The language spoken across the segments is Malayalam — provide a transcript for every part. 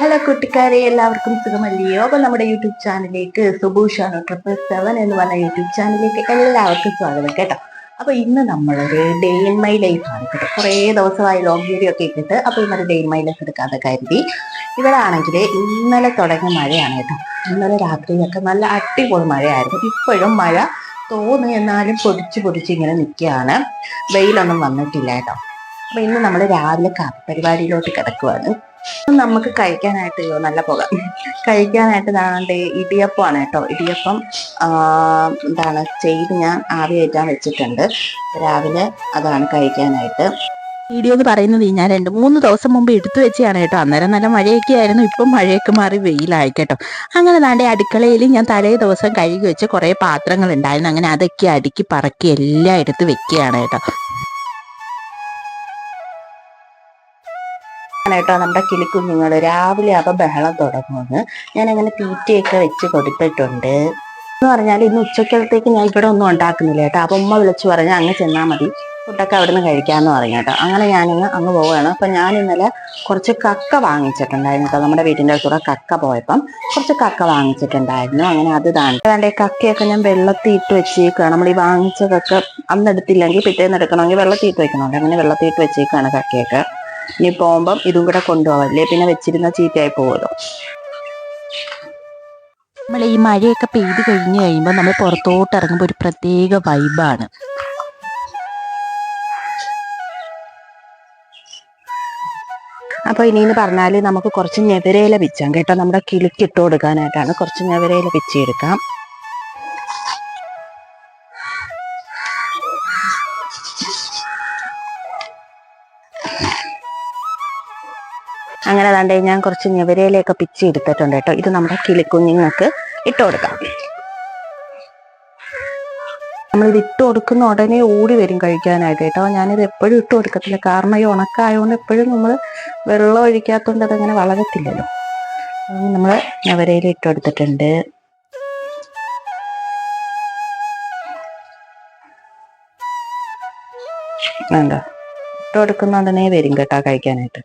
ഹലോ കൂട്ടുകാരെ, എല്ലാവർക്കും സുഖമല്ലയോ? അപ്പൊ നമ്മുടെ യൂട്യൂബ് ചാനലിലേക്ക് സുബൂഷാണ് 777 എന്ന് പറഞ്ഞ യൂട്യൂബ് ചാനലിലേക്ക് എല്ലാവർക്കും സ്വാഗതം കേട്ടോ. അപ്പൊ ഇന്ന് നമ്മളൊരു ഡേ ഇൻ മൈ ലൈഫ് ആണ് കേട്ടോ. കുറേ ദിവസമായി ലോങ് വീഡിയോ ഒക്കെ ഇട്ടിട്ട് അപ്പൊ ഇന്നൊരു ഡേ ഇൻ മൈ ലൈഫ് എടുക്കാതെ കരുതി. ഇവിടെ ആണെങ്കിൽ ഇന്നലെ തുടങ്ങിയ മഴയാണ് കേട്ടോ. ഇന്നലെ രാത്രിയൊക്കെ നല്ല അടിപൊളി മഴയായിരുന്നു. ഇപ്പോഴും മഴ തോന്നു, എന്നാലും പൊടിച്ച് പൊടിച്ച് ഇങ്ങനെ നിൽക്കുകയാണ്. വെയിലൊന്നും വന്നിട്ടില്ല കേട്ടോ. അപ്പൊ ഇന്ന് നമ്മൾ രാവിലെ കാപ്പി പരിപാടിയിലോട്ട് കിടക്കുവാണ്. നമുക്ക് കഴിക്കാനായിട്ട് നല്ല പുക കഴിക്കാനായിട്ട് ദാണ്ടെ ഇടിയപ്പമാണ് കേട്ടോ. ഇടിയപ്പം ചെയ്ത് ഞാൻ ആവി കയറ്റാൻ വെച്ചിട്ടുണ്ട്. രാവിലെ അതാണ് കഴിക്കാനായിട്ട്. വീഡിയോ എന്ന് പറയുന്നത് ഞാൻ 2-3 ദിവസം മുമ്പ് എടുത്തു വെച്ചാണ് കേട്ടോ. അന്നേരം നല്ല മഴയൊക്കെ ആയിരുന്നു. ഇപ്പം മഴയൊക്കെ മാറി വെയിലായി കേട്ടോ. അങ്ങനെ ദാണ്ടെ അടുക്കളയിൽ ഞാൻ തലേ ദിവസം കഴുകി വെച്ച് കുറേ പാത്രങ്ങൾ ഉണ്ടായിരുന്നു. അങ്ങനെ അതൊക്കെ അടുക്കി പറക്കി എല്ലാം എടുത്ത് വെക്കുകയാണ് കേട്ടോ. കേട്ടോ നമ്മുടെ കിളിക്കുഞ്ഞുങ്ങൾ രാവിലെ ആകുമ്പോൾ ബഹളം തുടങ്ങുമെന്ന് ഞാൻ അങ്ങനെ തീറ്റയൊക്കെ വെച്ച് കൊടുത്തിട്ടുണ്ട്. എന്ന് പറഞ്ഞാൽ ഇന്ന് ഉച്ചക്കലത്തേക്ക് ഞാൻ ഇവിടെ ഒന്നും ഉണ്ടാക്കുന്നില്ല കേട്ടോ. അപ്പം ഉമ്മ വിളിച്ചു പറഞ്ഞാൽ അങ്ങ് ചെന്നാൽ മതി, ഫുഡൊക്കെ അവിടെ നിന്ന് കഴിക്കാമെന്ന് പറഞ്ഞു കേട്ടോ. അങ്ങനെ ഞാനിന്ന് അങ്ങ് പോവുകയാണ്. അപ്പം ഞാൻ ഇന്നലെ കുറച്ച് കക്ക വാങ്ങിച്ചിട്ടുണ്ടായിരുന്നു കേട്ടോ. നമ്മുടെ വീട്ടിൻ്റെ അടുത്തൂടെ കക്ക പോയപ്പം കുറച്ച് കക്ക വാങ്ങിച്ചിട്ടുണ്ടായിരുന്നു. അങ്ങനെ അത് താണ്ടെ കക്കയൊക്കെ ഞാൻ വെള്ളത്തിൽ ഇട്ട് വെച്ചേക്കാണ്. നമ്മൾ ഈ വാങ്ങിച്ച കക്ക അന്ന് എടുത്തില്ലെങ്കിൽ പിറ്റേന്ന് എടുക്കണമെങ്കിൽ വെള്ളത്തിൽ ഇട്ട് വെക്കണമല്ലോ. അങ്ങനെ വെള്ളത്തിൽ ഇട്ട് വെച്ചേക്കാണ് കക്കയൊക്കെ. ഇനി പോകുമ്പം ഇതും കൂടെ കൊണ്ടുപോകല്ലേ, പിന്നെ വെച്ചിരുന്ന ചീത്തയായി പോകുമല്ലോ. നമ്മൾ ഈ മഴയൊക്കെ പെയ്ത് കഴിഞ്ഞ് കഴിയുമ്പോൾ നമ്മൾ പുറത്തോട്ട് ഇറങ്ങുമ്പോൾ ഒരു പ്രത്യേക വൈബാണ്. അപ്പോൾ ഇനിയെന്ന് പറഞ്ഞാൽ നമുക്ക് കുറച്ച് ഞെവരയില പിച്ചാം കേട്ടോ. നമ്മുടെ കിളിക്കിട്ട് കൊടുക്കാനായിട്ടാണ്. കുറച്ച് ഞെവരയില പിച്ചെടുക്കാം. അങ്ങനെ താണ്ടേ ഞാൻ കുറച്ച് ഞെവരയിലൊക്കെ പിച്ചി എടുത്തിട്ടുണ്ട് കേട്ടോ. ഇത് നമ്മുടെ കിളിക്കുഞ്ഞുങ്ങൾക്ക് ഇട്ട് കൊടുക്കാം. നമ്മളിത് ഇട്ട് കൊടുക്കുന്ന ഉടനെ ഓടി വരും കഴിക്കാനായിട്ട് കേട്ടോ. ഞാനിത് എപ്പോഴും ഇട്ട് കൊടുക്കത്തില്ല, കാരണം ഈ ഉണക്കായതുകൊണ്ട് എപ്പോഴും നമ്മൾ വെള്ളം ഒഴിക്കാത്തതുകൊണ്ട് അതങ്ങനെ വളരത്തില്ലല്ലോ. നമ്മൾ ഞെവരയില ഇട്ട് കൊടുത്തിട്ടുണ്ട്. വേണ്ട, ഇട്ട് കൊടുക്കുന്ന ഉടനെ വരും കേട്ടോ കഴിക്കാനായിട്ട്.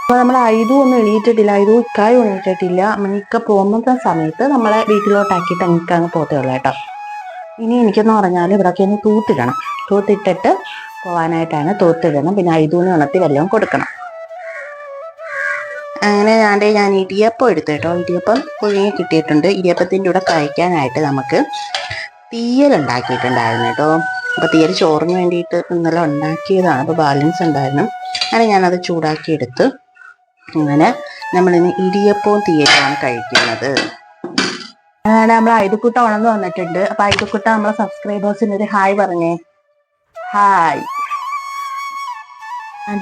അപ്പോൾ നമ്മൾ ഐതും ഒന്നും എണീറ്റിട്ടില്ല, ഐതും ഇക്കായും എണീറ്റിട്ടില്ല. മിക്ക പോകുമ്പോഴത്തെ സമയത്ത് നമ്മളെ വീട്ടിലോട്ടാക്കിയിട്ട് അങ്ങ് പോത്തേ ഉള്ളൂ കേട്ടോ. ഇനി എനിക്കെന്ന് പറഞ്ഞാൽ ഇവിടെയൊക്കെ ഒന്ന് തൂത്തിടണം. തൂത്തിട്ടിട്ട് പോകാനായിട്ടാണ്. തൂത്തിടണം. പിന്നെ ഐതൂന്ന് ഉണർത്തി വല്ലതും കൊടുക്കണം. അങ്ങനെ ഞാൻ ഇടിയപ്പം എടുത്തു കേട്ടോ. ഇടിയപ്പം പുഴുങ്ങി കിട്ടിയിട്ടുണ്ട്. ഇടിയപ്പത്തിൻ്റെ കൂടെ കഴിക്കാനായിട്ട് നമുക്ക് തീയൽ ഉണ്ടാക്കിയിട്ടുണ്ടായിരുന്നു കേട്ടോ. അപ്പോൾ തീയൽ ചോറിന് വേണ്ടിയിട്ട് ഇന്നലെ ഉണ്ടാക്കിയതാണ്. അപ്പോൾ ബാലൻസ് ഉണ്ടായിരുന്നു. അങ്ങനെ ഞാനത് ചൂടാക്കിയെടുത്ത് അങ്ങനെ നമ്മളിന്ന് ഇടിയപ്പവും തീയലുമാണ് കഴിക്കുന്നത്. അങ്ങനെ നമ്മൾ ഐതുക്കുട്ട ഉണർന്നു വന്നിട്ടുണ്ട്. അപ്പൊ ഐതുക്കുട്ട നമ്മളെ സബ്സ്ക്രൈബേഴ്സിന് ഒരു ഹായ് പറഞ്ഞേ. ഹായ്.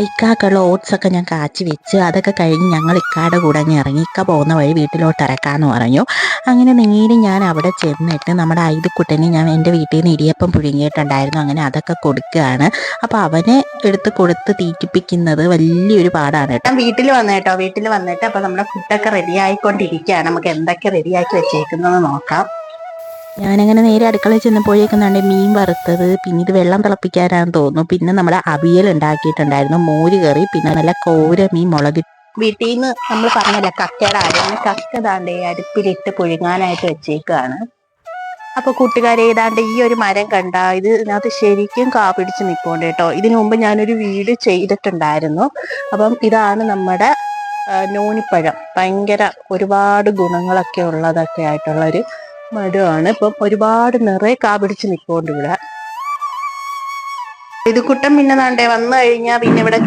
ഇക്കാക്കുള്ള ഓട്സൊക്കെ ഞാൻ കാച്ചി വെച്ച് അതൊക്കെ കഴിഞ്ഞ് ഞങ്ങൾ ഇക്കാടെ കൂടെ അങ്ങ് ഇറങ്ങി. ഇക്ക പോകുന്ന വഴി വീട്ടിലോട്ട് ഇറക്കാമെന്ന് പറഞ്ഞു. അങ്ങനെ നേരെ ഞാൻ അവിടെ ചെന്നിട്ട് നമ്മുടെ ഐതുക്കുട്ടനെ ഞാൻ എൻ്റെ വീട്ടിൽ നിന്ന് ഇടിയപ്പം പുഴുങ്ങിയിട്ടുണ്ടായിരുന്നു. അങ്ങനെ അതൊക്കെ കൊടുക്കുകയാണ്. അപ്പോൾ അവനെ എടുത്ത് കൊടുത്ത് തീറ്റിപ്പിക്കുന്നത് വലിയൊരു പാടാണ് കേട്ടോ. ഞാൻ വീട്ടിൽ വന്നേട്ടോ. വീട്ടിൽ വന്നിട്ട് അപ്പോൾ നമ്മുടെ ഫുഡൊക്കെ റെഡി ആയിക്കൊണ്ടിരിക്കുകയാണ്. നമുക്ക് എന്തൊക്കെ റെഡിയാക്കി വെച്ചേക്കുന്നതെന്ന് നോക്കാം. ഞാനങ്ങനെ നേരെ അടുക്കളയിൽ ചെന്നപ്പോഴേക്കുന്നുണ്ട് മീൻ വറുത്തത്, പിന്നെ ഇത് വെള്ളം തിളപ്പിക്കാനാണെന്ന് തോന്നുന്നു. പിന്നെ നമ്മുടെ അവിയൽ ഉണ്ടാക്കിയിട്ടുണ്ടായിരുന്നു, മോര് കറി, പിന്നെ നല്ല കോര മീൻ മുളക്. വീട്ടിൽ നിന്ന് നമ്മൾ പറഞ്ഞല്ല കക്കയുടെ ആരെയാണ്. കക്ക ദാണ്ടേ അടുപ്പിലിട്ട് പുഴുങ്ങാനായിട്ട് വെച്ചേക്കാണ്. അപ്പൊ കൂട്ടുകാരെ ഏതാണ്ട് ഈ ഒരു മരം കണ്ട ഇതിനകത്ത് ശരിക്കും കാ പിടിച്ച് നിൽപ്പുണ്ട് കേട്ടോ. ഇതിനു മുമ്പ് ഞാനൊരു വീഡിയോ ചെയ്തിട്ടുണ്ടായിരുന്നു. അപ്പം ഇതാണ് നമ്മുടെ നോനിപ്പഴം. ഭയങ്കര ഒരുപാട് ഗുണങ്ങളൊക്കെ ഉള്ളതൊക്കെ ആയിട്ടുള്ള ഒരു മരമാണ്. ഇപ്പം ഒരുപാട് നിറയെ കാ പിടിച്ച് നിൽപ്പുണ്ട് ഇവിടെ. ഇത് കുട്ടൻ പിന്നെ താണ്ടേ വന്നു കഴിഞ്ഞാൽ പിന്നെ ഇവിടെ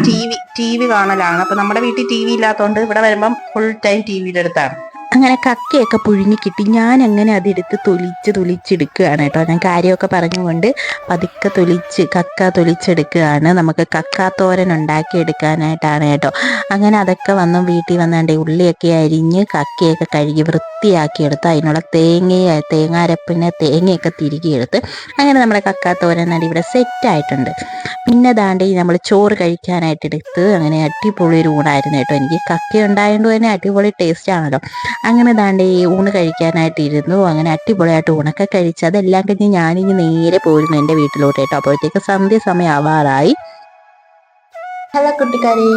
ടി വി കാണലാണ്. അപ്പൊ നമ്മുടെ വീട്ടിൽ ടി വി ഇല്ലാത്തതുകൊണ്ട് ഇവിടെ വരുമ്പം ഫുൾ ടൈം ടി വിയുടെ അടുത്താണ്. അങ്ങനെ കക്കയൊക്കെ പുഴുങ്ങി കിട്ടി. ഞാൻ അങ്ങനെ അതെടുത്ത് തൊലിച്ചെടുക്കുകയാണ് കേട്ടോ. ഞാൻ കാര്യമൊക്കെ പറഞ്ഞുകൊണ്ട് പതുക്കെ കക്ക തൊലിച്ചെടുക്കുകയാണ്. നമുക്ക് കക്കാത്തോരൻ ഉണ്ടാക്കി എടുക്കാനായിട്ടാണ് കേട്ടോ. അങ്ങനെ അതൊക്കെ വീട്ടിൽ വന്നാണ്ട് ഉള്ളിയൊക്കെ അരിഞ്ഞ് കക്കയൊക്കെ കഴുകി വൃത്തിയാക്കിയെടുത്ത് അതിനുള്ള തേങ്ങാരപ്പിന് തേങ്ങയൊക്കെ തിരികെയെടുത്ത് അങ്ങനെ നമ്മുടെ കക്കാത്തോരൻ ഇവിടെ സെറ്റായിട്ടുണ്ട്. പിന്നെ ദാണ്ടി നമ്മൾ ചോറ് കഴിക്കാനായിട്ട് എടുത്ത് അങ്ങനെ അടിപൊളി ഒരു ഊണായിരുന്നു കേട്ടോ. എനിക്ക് കക്ക ഉണ്ടായതുകൊണ്ട് തന്നെ അടിപൊളി ടേസ്റ്റ് ആണല്ലോ. അങ്ങനെ ദാണ്ടി ഊണ് കഴിക്കാനായിട്ട് ഇരുന്നു. അങ്ങനെ അടിപൊളിയായിട്ട് ഊണൊക്കെ കഴിച്ച് അതെല്ലാം കഴിഞ്ഞ് ഞാനിനി നേരെ പോയിരുന്നു എൻ്റെ വീട്ടിലോട്ട് കേട്ടോ. അപ്പോഴത്തേക്ക് സന്ധ്യ സമയം ആവാറായി. ഹലോ കുട്ടിക്കാരെ,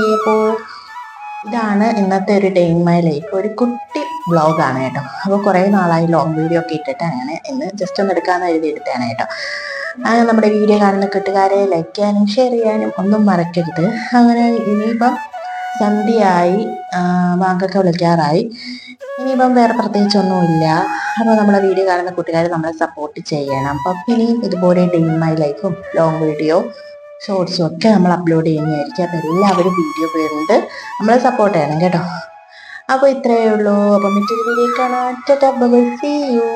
ഇതാണ് ഇന്നത്തെ ഒരു ഡേ ഇൻ മൈ ലൈഫ്, ഒരു കുട്ടി വ്ളോഗാണ് കേട്ടോ. അപ്പോൾ കുറേ നാളായി ലോങ് വീഡിയോ ഒക്കെ ഇട്ടിട്ട് അങ്ങനെ ഇന്ന് ജസ്റ്റ് ഒന്ന് എടുക്കാമെന്ന് എഴുതി എടുത്താണ് കേട്ടോ. അങ്ങനെ നമ്മുടെ വീഡിയോ കാണുന്ന കൂട്ടുകാരെ ലൈക്ക് ചെയ്യാനും ഷെയർ ചെയ്യാനും ഒന്നും മറക്കരുത്. അങ്ങനെ ഇനിയിപ്പം സന്ധ്യയായി, ബാങ്കൊക്കെ വിളിക്കാറായി. ഇനിയിപ്പം വേറെ പ്രത്യേകിച്ചൊന്നുമില്ല. അപ്പോൾ നമ്മുടെ വീഡിയോ കാണുന്ന കൂട്ടുകാരെ നമ്മളെ സപ്പോർട്ട് ചെയ്യണം. അപ്പം ഇനിയും ഇതുപോലെ ഡേ ഇൻ മൈ ലൈഫും ലോങ് വീഡിയോ ഷോർട്സും ഒക്കെ നമ്മൾ അപ്ലോഡ് ചെയ്യുന്നതായിരിക്കും. അപ്പം എല്ലാവരും വീഡിയോ കണ്ട് നമ്മളെ സപ്പോർട്ട് ചെയ്യണം കേട്ടോ. അപ്പോൾ ഇത്രയേ ഉള്ളൂ. അപ്പം മറ്റൊരു വീഡിയോ കാണാം. Tata, bye bye, see U.